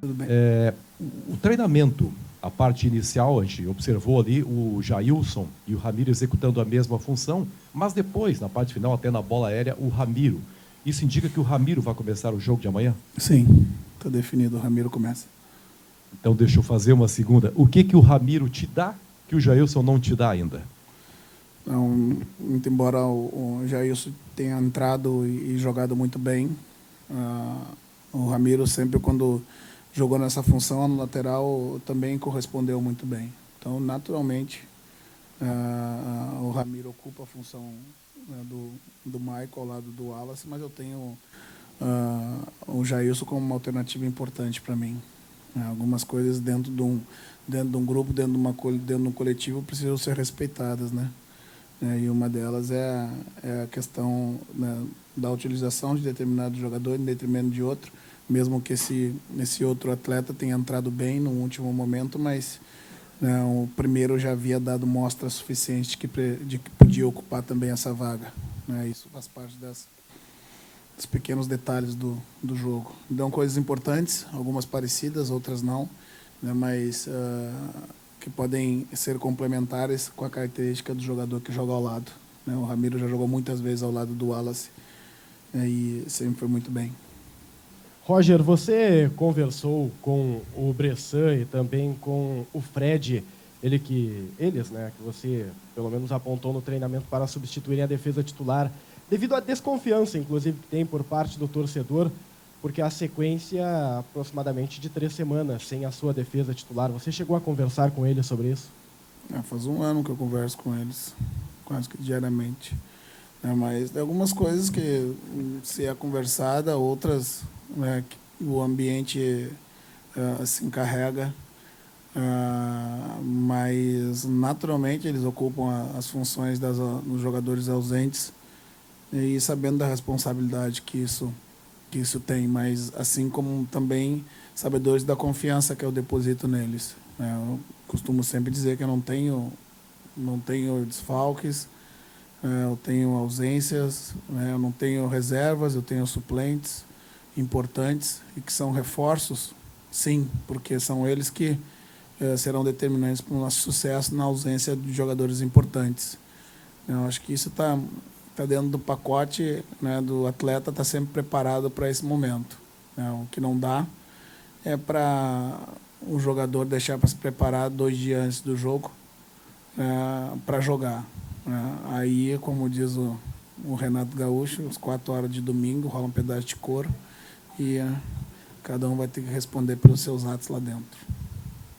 Tudo bem. O treinamento, a parte inicial, a gente observou ali o Jailson e o Ramiro executando a mesma função, mas depois, na parte final, até na bola aérea, o Ramiro. Isso indica que o Ramiro vai começar o jogo de amanhã? Sim, está definido, o Ramiro começa. Então, deixa eu fazer uma segunda. O que o Ramiro te dá que o Jailson não te dá ainda? Não, muito embora o Jailson tenha entrado e jogado muito bem, o Ramiro sempre, quando jogou nessa função no lateral, também correspondeu muito bem. Então, naturalmente, o Ramiro ocupa a função, né, do Michael ao lado do Wallace, mas eu tenho o Jailson como uma alternativa importante para mim. Algumas coisas dentro de um grupo, dentro de um coletivo, precisam ser respeitadas, né? E uma delas é a questão, né, da utilização de determinado jogador em detrimento de outro, mesmo que esse outro atleta tenha entrado bem no último momento, mas, né, o primeiro já havia dado mostra suficiente de que podia ocupar também essa vaga, né? Isso faz parte dos pequenos detalhes do jogo. Então, coisas importantes, algumas parecidas, outras não, né, mas que podem ser complementares com a característica do jogador que joga ao lado, né? O Ramiro já jogou muitas vezes ao lado do Wallace, e sempre foi muito bem. Roger, você conversou com o Bressan e também com o Fred, eles, né, que você pelo menos apontou no treinamento para substituírem a defesa titular, devido à desconfiança, inclusive, que tem por parte do torcedor, porque a sequência aproximadamente de 3 semanas sem a sua defesa titular. Você chegou a conversar com eles sobre isso? Faz um ano que eu converso com eles, quase que diariamente. Mas tem algumas coisas que se é conversada, outras, né, que o ambiente se encarrega, mas naturalmente eles ocupam as funções dos jogadores ausentes e sabendo da responsabilidade que isso tem, mas assim como também sabedores da confiança que eu deposito neles. Eu costumo sempre dizer que eu não tenho desfalques, eu tenho ausências, eu não tenho reservas, eu tenho suplentes importantes e que são reforços, sim, porque são eles que serão determinantes para o nosso sucesso na ausência de jogadores importantes. Eu acho que isso está dentro do pacote, né, do atleta estar sempre preparado para esse momento. O que não dá é para o jogador deixar para se preparar 2 dias antes do jogo para jogar. Aí, como diz o Renato Gaúcho, às 4 horas de domingo rola um pedaço de couro e cada um vai ter que responder pelos seus atos lá dentro.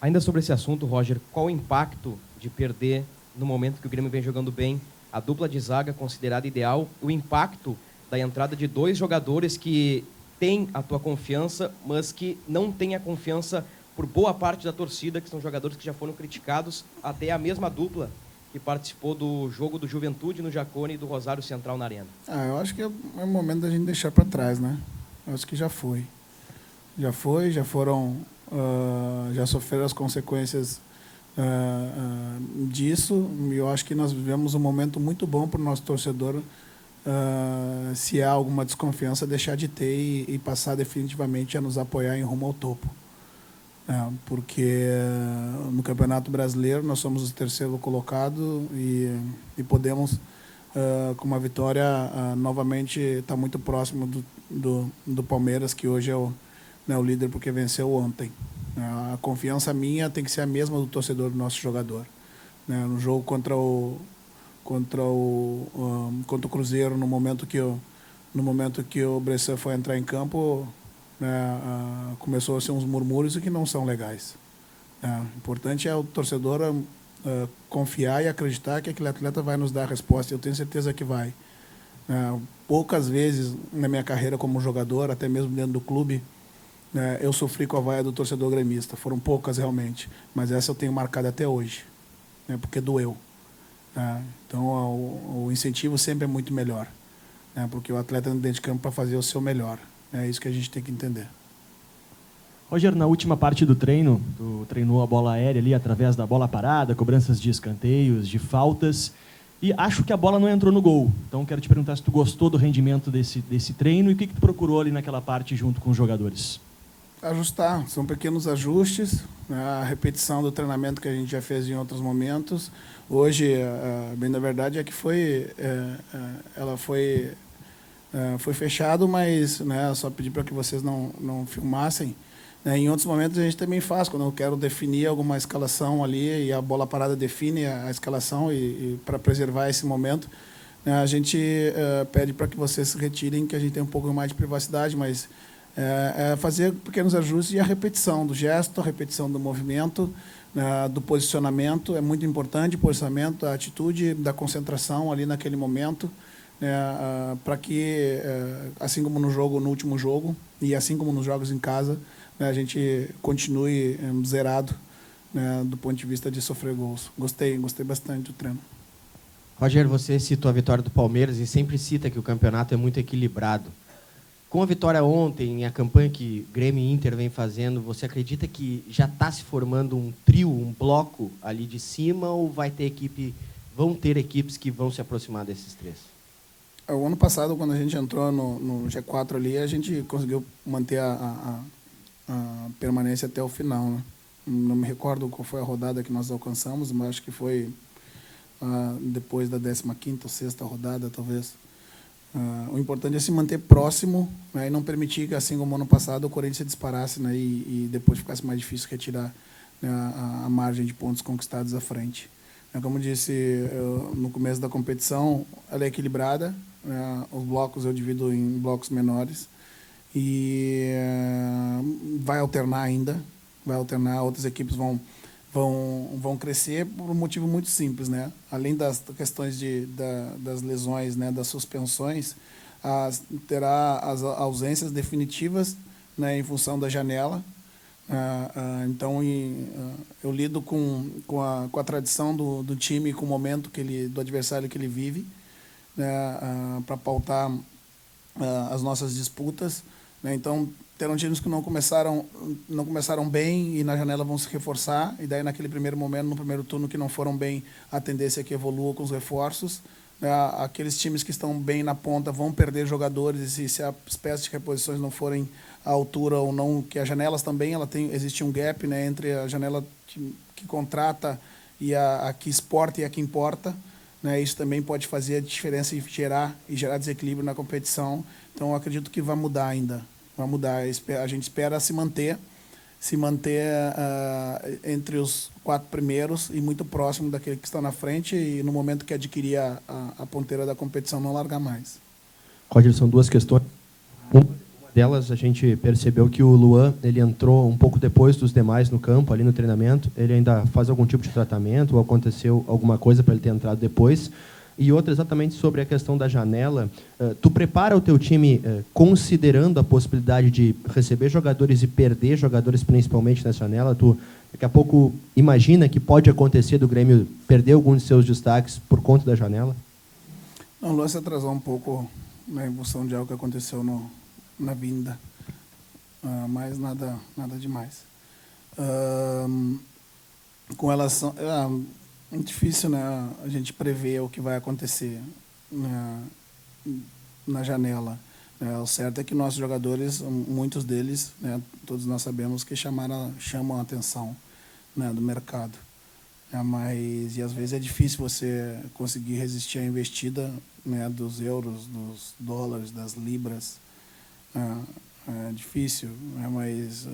Ainda sobre esse assunto, Roger, qual o impacto de perder no momento que o Grêmio vem jogando bem a dupla de zaga considerada ideal, o impacto da entrada de 2 jogadores que têm a tua confiança, mas que não têm a confiança por boa parte da torcida, que são jogadores que já foram criticados, até a mesma dupla que participou do jogo do Juventude no Jacone e do Rosário Central na Arena? Eu acho que é o momento da gente deixar para trás, né? Eu acho que já foi. Já foram, já sofreram as consequências disso, e eu acho que nós vivemos um momento muito bom para o nosso torcedor, se há alguma desconfiança, deixar de ter e passar definitivamente a nos apoiar em rumo ao topo. Porque no Campeonato Brasileiro nós somos o 3º colocado e podemos, com uma vitória, novamente estar muito próximo do Palmeiras, que hoje é o líder porque venceu ontem. A confiança minha tem que ser a mesma do torcedor do nosso jogador. No jogo contra o Cruzeiro, no momento que o Bressan foi entrar em campo, começou a ser uns murmúrios que não são legais. O importante é o torcedor confiar e acreditar que aquele atleta vai nos dar a resposta. Eu tenho certeza que vai. Poucas vezes na minha carreira como jogador, até mesmo dentro do clube, eu sofri com a vaia do torcedor gremista. Foram poucas realmente, mas essa eu tenho marcada até hoje, porque doeu. Então o incentivo sempre é muito melhor, porque o atleta anda dentro de campo para fazer o seu melhor. É isso que a gente tem que entender. Roger, na última parte do treino, tu treinou a bola aérea ali através da bola parada, cobranças de escanteios, de faltas. E acho que a bola não entrou no gol. Então quero te perguntar se tu gostou do rendimento desse treino e o que tu procurou ali naquela parte junto com os jogadores. Ajustar, são pequenos ajustes, né? A repetição do treinamento que a gente já fez em outros momentos. Hoje, bem da verdade, é que ela foi fechado, mas, né, só pedir para que vocês não filmassem. Né? Em outros momentos a gente também faz, quando eu quero definir alguma escalação ali e a bola parada define a escalação e para preservar esse momento, né, a gente pede para que vocês se retirem, que a gente tem um pouco mais de privacidade, mas fazer pequenos ajustes e a repetição do gesto, a repetição do movimento, do posicionamento, é muito importante o posicionamento, a atitude, da concentração ali naquele momento, para que, assim como no último jogo, e assim como nos jogos em casa, né, a gente continue zerado, né, do ponto de vista de sofrer gols. Gostei bastante do treino. Roger, você citou a vitória do Palmeiras e sempre cita que o campeonato é muito equilibrado. Com a vitória ontem, a campanha que Grêmio e Inter vem fazendo, você acredita que já está se formando um trio, um bloco ali de cima, ou vão ter equipes que vão se aproximar desses três? O ano passado, quando a gente entrou no G4 ali, a gente conseguiu manter a permanência até o final, né? Não me recordo qual foi a rodada que nós alcançamos, mas acho que foi depois da 15ª ou 6ª rodada, talvez. O importante é se manter próximo, né, e não permitir que, assim como ano passado, o Corinthians se disparasse, né, e depois ficasse mais difícil retirar, né, a margem de pontos conquistados à frente. Como disse no começo da competição, ela é equilibrada, né, os blocos eu divido em blocos menores, e vai alternar ainda, outras equipes vão crescer por um motivo muito simples, né? Além das questões das lesões, né, das suspensões, terá as ausências definitivas, né, em função da janela. Então, eu lido com a tradição do time, com o momento do adversário que ele vive, né, para pautar as nossas disputas, né? Então, terão times que não começaram bem e na janela vão se reforçar, e daí naquele primeiro momento, no primeiro turno, que não foram bem, a tendência é que evolua com os reforços. Aqueles times que estão bem na ponta vão perder jogadores, e se as peças de reposições não forem à altura ou não, que as janelas também, existe um gap, né, entre a janela que contrata e a que exporta e a que importa, né? Isso também pode fazer a diferença e gerar desequilíbrio na competição. Então, eu acredito que vai mudar ainda. Vai mudar. A gente espera se manter entre os 4 primeiros e muito próximo daquele que está na frente, e no momento que adquirir a ponteira da competição, não largar mais. Roger, são duas questões. Uma delas, a gente percebeu que o Luan, ele entrou um pouco depois dos demais no campo, ali no treinamento. Ele ainda faz algum tipo de tratamento, ou aconteceu alguma coisa para ele ter entrado depois? E outra exatamente sobre a questão da janela. Tu prepara o teu time considerando a possibilidade de receber jogadores e perder jogadores, principalmente nessa janela? Tu, daqui a pouco, imagina que pode acontecer do Grêmio perder alguns de seus destaques por conta da janela? Não, o Luan se atrasou um pouco, né, em função de algo que aconteceu na vinda. Mas nada demais. Com relação... É difícil, né, a gente prever o que vai acontecer na janela. O certo é que nossos jogadores, muitos deles, né, todos nós sabemos que chamam a atenção, né, do mercado. E às vezes é difícil você conseguir resistir à investida, né, dos euros, dos dólares, das libras. É difícil, né, mas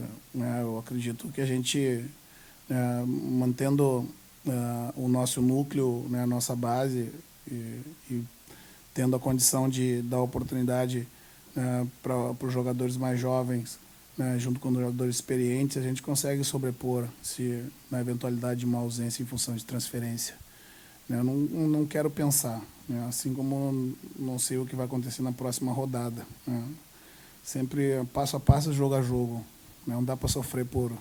eu acredito que a gente, mantendo o nosso núcleo, né, a nossa base, e tendo a condição de dar oportunidade para os jogadores mais jovens, né, junto com os jogadores experientes, a gente consegue sobrepor se na eventualidade de uma ausência em função de transferência. Eu não quero pensar, né, assim como não sei o que vai acontecer na próxima rodada, né. Sempre passo a passo, jogo a jogo, né, não dá para sofrer por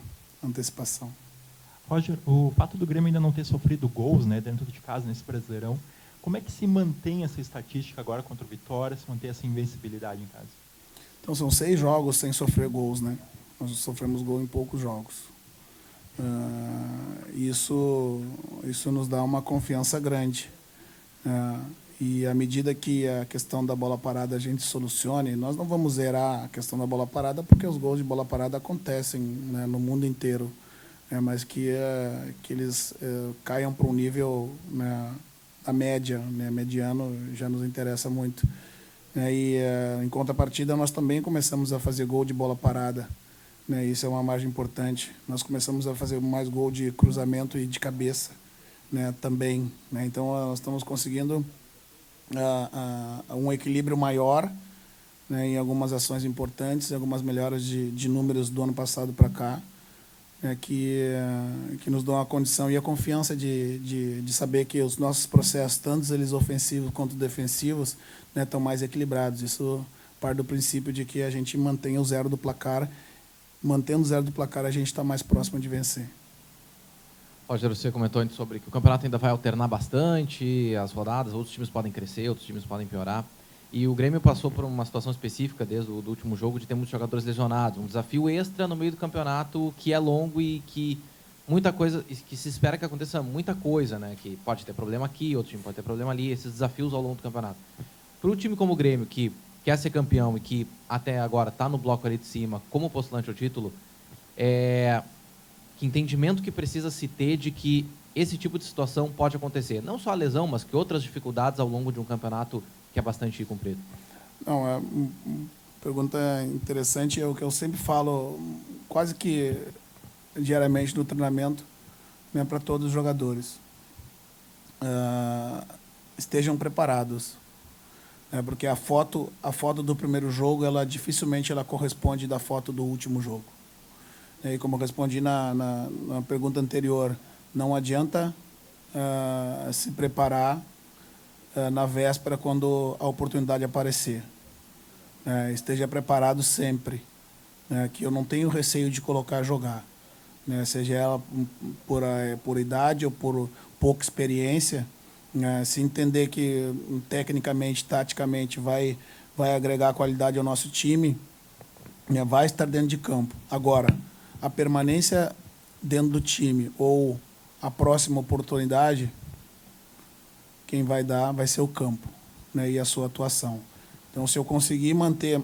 antecipação. Roger, o fato do Grêmio ainda não ter sofrido gols, né, dentro de casa nesse Brasileirão, como é que se mantém essa estatística agora contra o Vitória, se mantém essa invencibilidade em casa? Então, são 6 jogos sem sofrer gols, né? Nós sofremos gol em poucos jogos. Isso nos dá uma confiança grande, E à medida que a questão da bola parada a gente solucione, nós não vamos zerar a questão da bola parada, porque os gols de bola parada acontecem, né, no mundo inteiro, mas que eles caiam para um nível, né, a média, né, mediano, já nos interessa muito. Em contrapartida, nós também começamos a fazer gol de bola parada, né, isso é uma margem importante. Nós começamos a fazer mais gol de cruzamento e de cabeça, né, também, né, então nós estamos conseguindo um equilíbrio maior, né, em algumas ações importantes, em algumas melhoras de números do ano passado para cá, que nos dão a condição e a confiança de saber que os nossos processos, tanto eles ofensivos quanto defensivos, né, estão mais equilibrados. Isso parte do princípio de que a gente mantém o zero do placar. Mantendo o zero do placar, a gente está mais próximo de vencer. Roger, você comentou antes sobre que o campeonato ainda vai alternar bastante as rodadas, outros times podem crescer, outros times podem piorar. E o Grêmio passou por uma situação específica desde o último jogo de ter muitos jogadores lesionados. Um desafio extra no meio do campeonato que é longo e que muita coisa, que se espera que aconteça muita coisa, né? Que pode ter problema aqui, outro time pode ter problema ali, esses desafios ao longo do campeonato. Para o time como o Grêmio, que quer ser campeão e que até agora está no bloco ali de cima como postulante ao título, que entendimento que precisa se ter de que esse tipo de situação pode acontecer? Não só a lesão, mas que outras dificuldades ao longo de um campeonato que é bastante comprido. Não, é uma pergunta interessante, é o que eu sempre falo, quase que diariamente no treinamento, né, para todos os jogadores. Estejam preparados, né, porque a foto do primeiro jogo, ela dificilmente ela corresponde da foto do último jogo. E como eu respondi na pergunta anterior, não adianta se preparar na véspera quando a oportunidade aparecer. Esteja preparado sempre, que eu não tenho receio de colocar a jogar, seja ela por idade ou por pouca experiência, se entender que tecnicamente, taticamente vai agregar qualidade ao nosso time, vai estar dentro de campo. Agora, a permanência dentro do time ou a próxima oportunidade, quem vai dar vai ser o campo, né, e a sua atuação. Então, se eu conseguir manter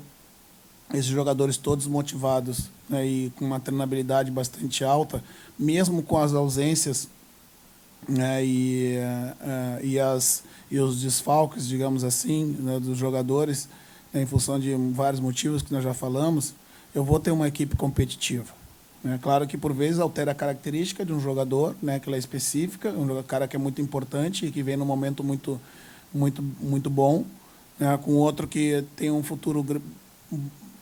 esses jogadores todos motivados, né, e com uma treinabilidade bastante alta, mesmo com as ausências, né, e os desfalques, digamos assim, né, dos jogadores, né, em função de vários motivos que nós já falamos, eu vou ter uma equipe competitiva. Claro que, por vezes, altera a característica de um jogador, né, que ela é específica, um cara que é muito importante e que vem num momento muito, muito, muito bom, né, com outro que tem um futuro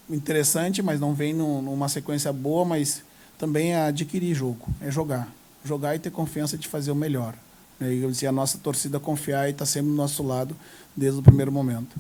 interessante, mas não vem numa sequência boa, mas também é adquirir jogo, é jogar. Jogar e ter confiança de fazer o melhor. E se a nossa torcida confiar e está sempre do nosso lado desde o primeiro momento.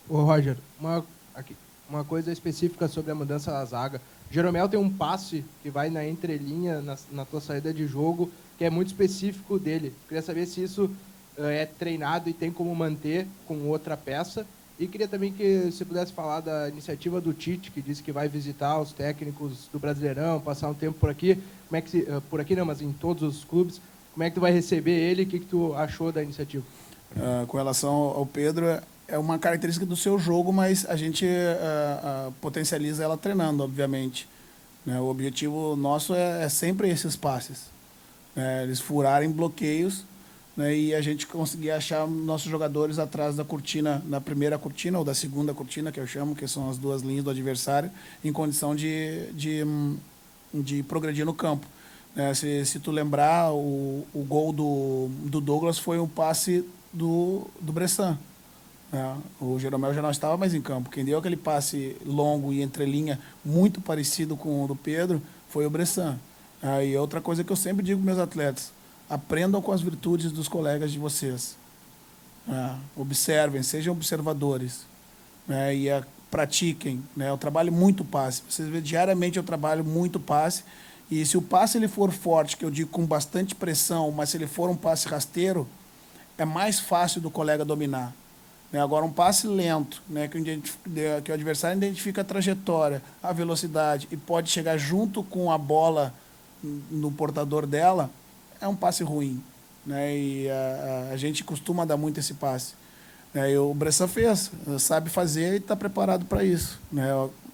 Ô, Roger, uma coisa específica sobre a mudança da zaga. Jeromel tem um passe que vai na entrelinha, na tua saída de jogo, que é muito específico dele. Queria saber se isso é treinado e tem como manter com outra peça. E queria também que você pudesse falar da iniciativa do Tite, que disse que vai visitar os técnicos do Brasileirão, passar um tempo por aqui. Como é que por aqui não, mas em todos os clubes. Como é que tu vai receber ele? O que tu achou da iniciativa? Com relação ao Pedro, é uma característica do seu jogo, mas a gente potencializa ela treinando, obviamente. O objetivo nosso é sempre esses passes. Eles furarem bloqueios, né, e a gente conseguir achar nossos jogadores atrás da cortina, da primeira cortina ou da segunda cortina, que eu chamo, que são as duas linhas do adversário, em condição de progredir no campo. Se tu lembrar, o gol do Douglas foi um passe do Bressan. O Jeromel já não estava mais em campo. Quem deu aquele passe longo e entrelinha muito parecido com o do Pedro foi o Bressan. E outra coisa que eu sempre digo para meus atletas: aprendam com as virtudes dos colegas de vocês. Observem, sejam observadores. E pratiquem. Eu trabalho muito passe. Vocês veem, diariamente eu trabalho muito passe. E se o passe ele for forte, que eu digo com bastante pressão, mas se ele for um passe rasteiro, é mais fácil do colega dominar. Agora, um passe lento, né, que o adversário identifica a trajetória, a velocidade e pode chegar junto com a bola no portador dela, é um passe ruim. né? E a gente costuma dar muito esse passe. E o Bressan fez, sabe fazer e está preparado para isso, né?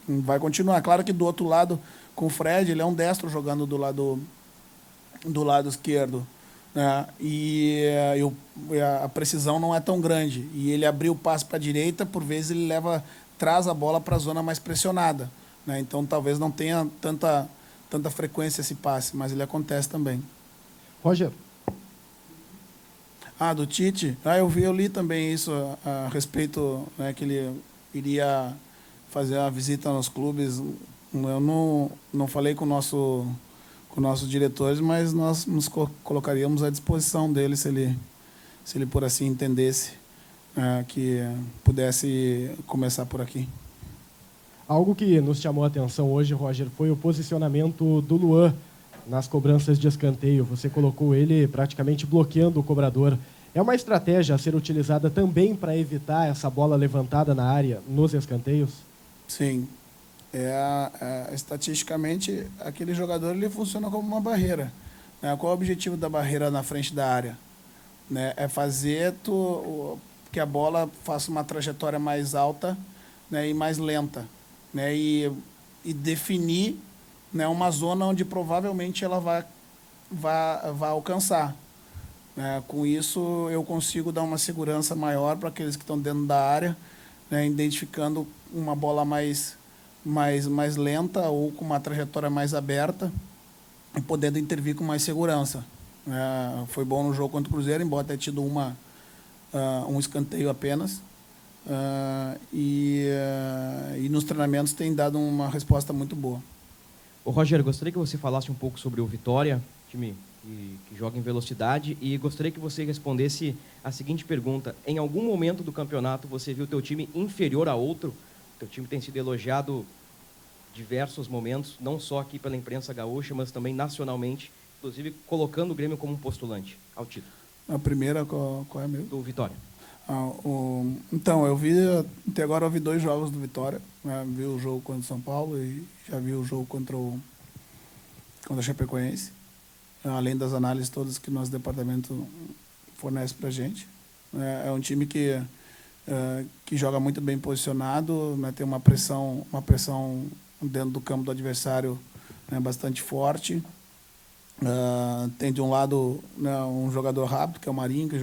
Vai continuar. Claro que do outro lado, com o Fred, ele é um destro jogando do lado esquerdo, né? E a precisão não é tão grande. E ele abriu o passe para a direita, por vezes ele traz a bola para a zona mais pressionada, né? Então talvez não tenha tanta frequência esse passe, mas ele acontece também. Roger, Do Tite? Eu li também isso a respeito, né, que ele iria fazer uma visita nos clubes. Eu não falei com nossos diretores, mas nós nos colocaríamos à disposição dele se ele por assim entendesse que pudesse começar por aqui. algo que nos chamou a atenção hoje, Roger, foi o posicionamento do Luan nas cobranças de escanteio. Você colocou ele praticamente bloqueando o cobrador. É uma estratégia a ser utilizada também para evitar essa bola levantada na área nos escanteios? Sim. Estatisticamente, aquele jogador ele funciona como uma barreira. Né? Qual é o objetivo da barreira na frente da área? Né? É fazer que a bola faça uma trajetória mais alta, né, e mais lenta. Né? E definir, né, uma zona onde provavelmente ela vai alcançar. Com isso, eu consigo dar uma segurança maior para aqueles que estão dentro da área, né, identificando uma bola mais lenta ou com uma trajetória mais aberta e podendo intervir com mais segurança. Foi bom no jogo contra o Cruzeiro, embora tenha tido um escanteio apenas. E nos treinamentos tem dado uma resposta muito boa. Ô Roger, gostaria que você falasse um pouco sobre o Vitória, time que joga em velocidade, e gostaria que você respondesse a seguinte pergunta: em algum momento do campeonato você viu o teu time inferior a outro? O teu time tem sido elogiado diversos momentos, não só aqui pela imprensa gaúcha, mas também nacionalmente, inclusive colocando o Grêmio como um postulante ao título. A primeira, qual é mesmo? Do Vitória. Então, até agora eu vi 2 jogos do Vitória. Vi o jogo contra o São Paulo e já vi o jogo contra a Chapecoense, além das análises todas que nosso departamento fornece para a gente. É um time que joga muito bem posicionado, né, tem uma pressão dentro do campo do adversário, né, bastante forte. Tem de um lado, né, um jogador rápido, que é o Marinho, que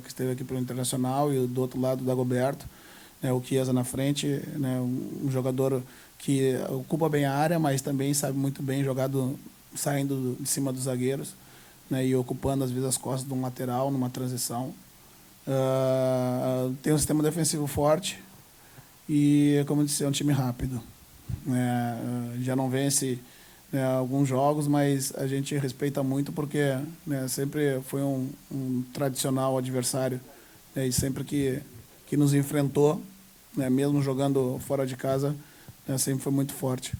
esteve aqui pelo Internacional, e do outro lado o Dagoberto, né, o Chiesa na frente, né, um jogador que ocupa bem a área, mas também sabe muito bem jogar saindo de cima dos zagueiros, né, e ocupando às vezes as costas de um lateral numa transição. Tem um sistema defensivo forte e, como eu disse, é um time rápido. Já não vence, né, alguns jogos, mas a gente respeita muito porque, né, sempre foi um tradicional adversário, né, e sempre que nos enfrentou, né, mesmo jogando fora de casa, né, sempre foi muito forte.